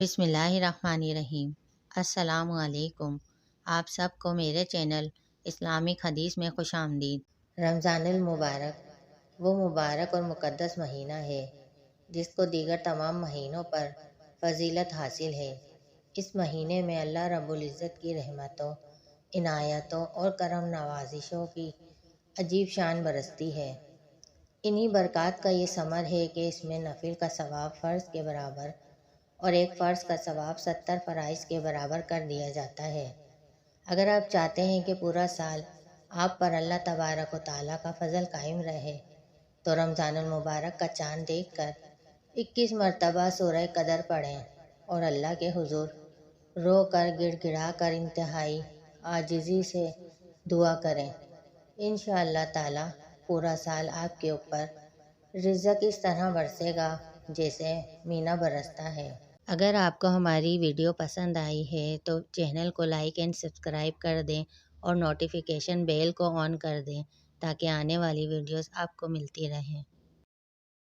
بسم اللہ الرحمن الرحیم۔ السلام علیکم۔ آپ سب کو میرے چینل اسلامک حدیث میں خوش آمدید۔ رمضان المبارک وہ مبارک اور مقدس مہینہ ہے جس کو دیگر تمام مہینوں پر فضیلت حاصل ہے۔ اس مہینے میں اللہ رب العزت کی رحمتوں، عنایتوں اور کرم نوازشوں کی عجیب شان برستی ہے۔ انہی برکات کا یہ ثمر ہے کہ اس میں نفل کا ثواب فرض کے برابر اور ایک فرض کا ثواب 70 فرائض کے برابر کر دیا جاتا ہے۔ اگر آپ چاہتے ہیں کہ پورا سال آپ پر اللہ تبارک و تعالیٰ کا فضل قائم رہے تو رمضان المبارک کا چاند دیکھ کر 21 مرتبہ سورہ قدر پڑھیں اور اللہ کے حضور رو کر گڑ گڑا کر انتہائی عاجزی سے دعا کریں۔ انشاءاللہ تعالیٰ پورا سال آپ کے اوپر رزق اس طرح برسے گا جیسے مینا برستا ہے۔ اگر آپ کو ہماری ویڈیو پسند آئی ہے تو چینل کو لائک اینڈ سبسکرائب کر دیں اور نوٹیفیکیشن بیل کو آن کر دیں تاکہ آنے والی ویڈیوز آپ کو ملتی رہیں۔